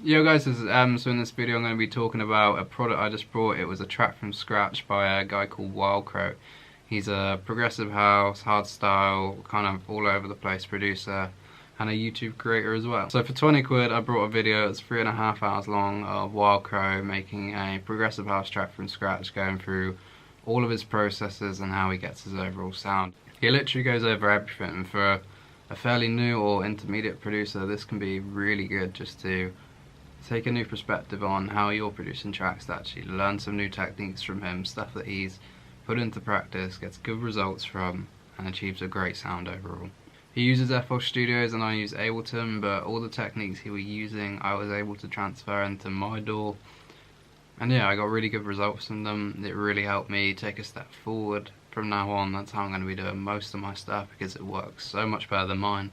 Yo guys, this is Em. So in this video I'm going to be talking about a product I just bought. It was a track from scratch by a guy called Wildcrow. He's a progressive house, hardstyle, kind of all over the place producer and a YouTube creator as well. So for 20 quid I brought a video that's 3.5 hours long of Wildcrow making a progressive house track from scratch, going through all of his processes and how he gets his overall sound. He literally goes over everything, and for a fairly new or intermediate producer this can be really good just to take a new perspective on how you're producing tracks, to actually learn some new techniques from him, stuff that he's put into practice, gets good results from, and achieves a great sound overall. He uses FL Studios and I use Ableton, but all the techniques he was using I was able to transfer into my DAW, and yeah, I got really good results from them. It really helped me take a step forward. From now on, that's how I'm going to be doing most of my stuff, because it works so much better than mine.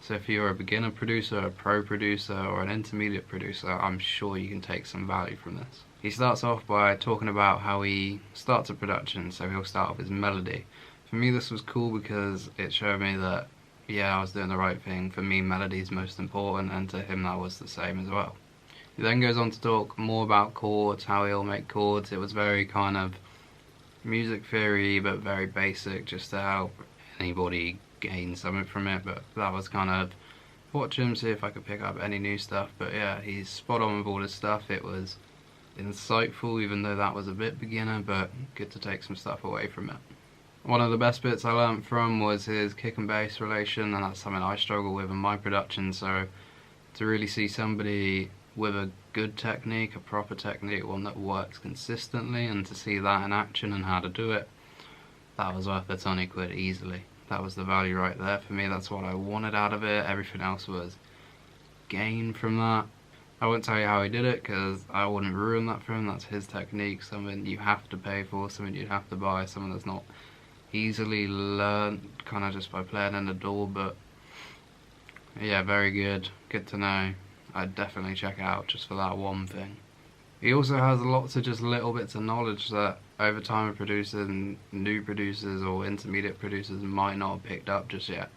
So if you're a beginner producer, a pro producer, or an intermediate producer, I'm sure you can take some value from this. He starts off by talking about how he starts a production, so he'll start off his melody. For me this was cool because it showed me that, yeah, I was doing the right thing. For me, melody is most important, and to him that was the same as well. He then goes on to talk more about chords, how he'll make chords. It was very kind of music theory, but very basic, just to help anybody gain something from it. But that was kind of watch him, see if I could pick up any new stuff. But yeah, he's spot on with all his stuff. It was insightful, even though that was a bit beginner, but good to take some stuff away from it. One of the best bits I learned from was his kick and bass relation, and that's something I struggle with in my production. So to really see somebody with a good technique, a proper technique, one that works consistently, and to see that in action and how to do it, that was worth the 20 quid easily. That was the value right there for me. That's what I wanted out of it. Everything else was gain from that. I won't tell you how he did it because I wouldn't ruin that for him. That's his technique, something you have to pay for, something you'd have to buy, something that's not easily learned kind of just by playing in the DAW. But yeah, very good. Good to know. I'd definitely check it out just for that one thing. He also has lots of just little bits of knowledge that over time of producing, new producers or intermediate producers might not have picked up just yet.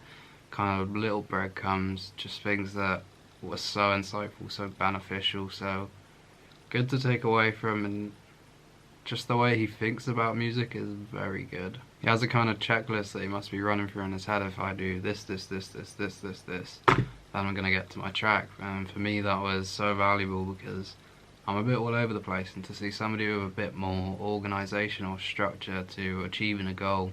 Kind of little breadcrumbs, just things that were so insightful, so beneficial, so good to take away from, and just the way he thinks about music is very good. He has a kind of checklist that he must be running through in his head. If I do this, then I'm gonna get to my track. And for me that was so valuable because I'm a bit all over the place, and to see somebody with a bit more organisation or structure to achieving a goal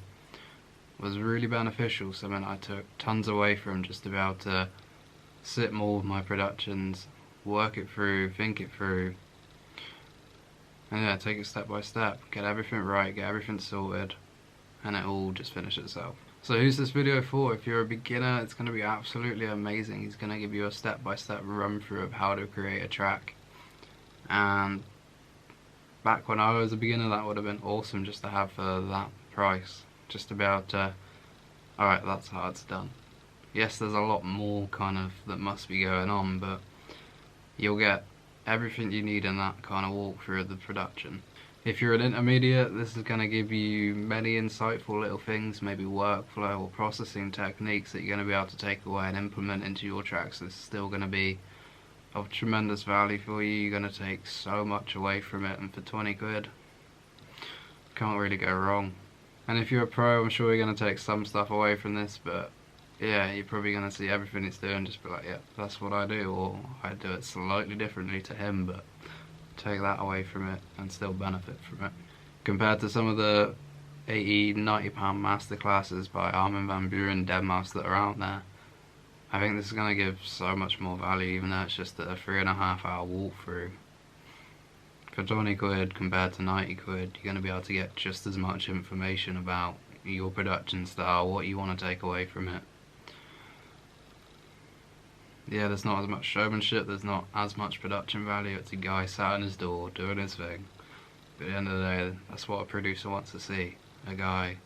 was really beneficial. Something I took tons away from, just to be able to sit more with my productions, work it through, think it through, and yeah, take it step by step, get everything right, get everything sorted, and it all just finish itself. So who's this video for? If you're a beginner, it's going to be absolutely amazing. He's going to give you a step-by-step run through of how to create a track. And back when I was a beginner, that would have been awesome just to have for that price. Just to be able to, alright, that's how it's done. Yes, there's a lot more kind of that must be going on, but you'll get everything you need in that kind of walkthrough of the production. If you're an intermediate, this is going to give you many insightful little things, maybe workflow or processing techniques that you're going to be able to take away and implement into your tracks. This is still going to be of tremendous value for you. You're going to take so much away from it, and for 20 quid, can't really go wrong. And if you're a pro, I'm sure you're going to take some stuff away from this, but yeah, you're probably going to see everything it's doing, just be like, yeah, that's what I do, or I do it slightly differently to him, but take that away from it and still benefit from it. Compared to some of the £80–90 masterclasses by Armin van Buuren Deadmau5 that are out there, I think this is going to give so much more value, even though it's just a 3.5 hour walkthrough. For 20 quid compared to 90 quid, you're going to be able to get just as much information about your production style, what you want to take away from it. Yeah, there's not as much showmanship, there's not as much production value. It's a guy sat in his DAW doing his thing. But at the end of the day, that's what a producer wants to see, a guy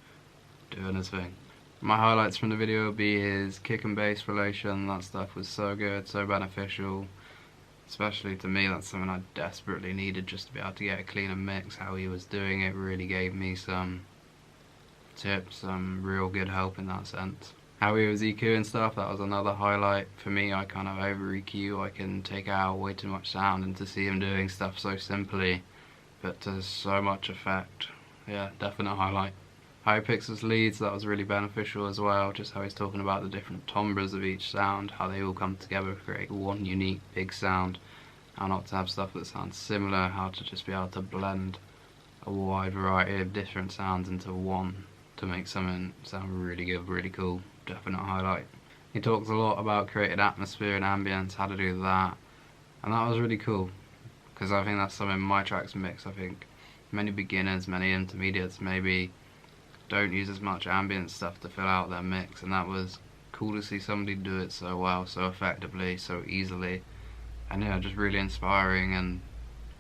doing his thing. My highlights from the video will be his kick and bass relation. That stuff was so good, so beneficial. Especially to me, that's something I desperately needed, just to be able to get a cleaner mix. How he was doing it really gave me some tips, some real good help in that sense. How he was EQing stuff, that was another highlight. For me, I kind of over EQ, I can take out way too much sound, and to see him doing stuff so simply, but to so much effect, yeah, definite highlight. How he picks his leads, that was really beneficial as well, just how he's talking about the different timbres of each sound, how they all come together to create one unique big sound, how not to have stuff that sounds similar, how to just be able to blend a wide variety of different sounds into one to make something sound really good, really cool. Definite highlight. He talks a lot about creating atmosphere and ambience, how to do that, and that was really cool, because I think that's something my tracks mix. I think many beginners, many intermediates maybe don't use as much ambient stuff to fill out their mix, and that was cool to see somebody do it so well, so effectively, so easily, and yeah, just really inspiring and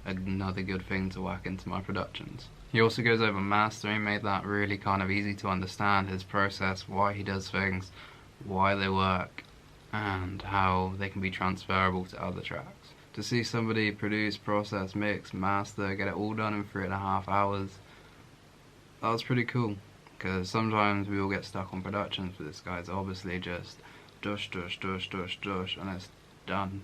another good thing to whack into my productions. He also goes over mastering, made that really kind of easy to understand, his process, why he does things, why they work, and how they can be transferable to other tracks. To see somebody produce, process, mix, master, get it all done in 3.5 hours, that was pretty cool. Because sometimes we all get stuck on productions, but this guy's obviously just dush, dush, dush, dush, dush, and it's done.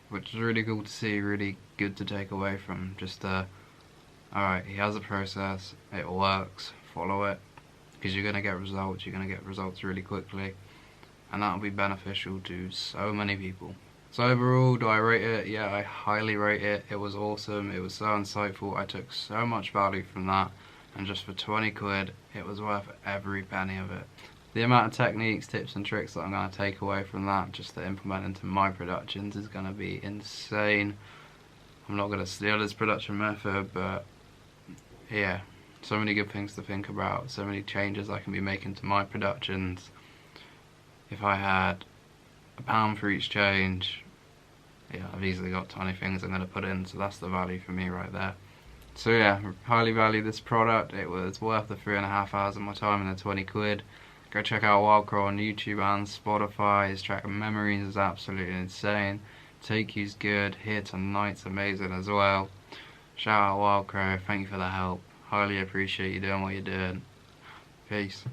Which is really cool to see, really good to take away from. Just, alright, he has a process, it works, follow it, because you're going to get results really quickly, and that'll be beneficial to so many people. So overall, do I rate it? Yeah, I highly rate it. It was awesome, it was so insightful, I took so much value from that. And just for 20 quid, it was worth every penny of it. The amount of techniques, tips and tricks that I'm going to take away from that just to implement into my productions is going to be insane. I'm not going to steal his production method, but yeah, so many good things to think about, so many changes I can be making to my productions. If I had £1 for each change, yeah, I've easily got 20 things I'm going to put in, so that's the value for me right there. So yeah, highly value this product. It was worth the 3.5 hours of my time and the 20 quid. Go check out Wildcrow on YouTube and Spotify. His track Memories is absolutely insane. Take You's good. Here Tonight's amazing as well. Shout out Wildcrow, thank you for the help. Highly appreciate you doing what you're doing. Peace.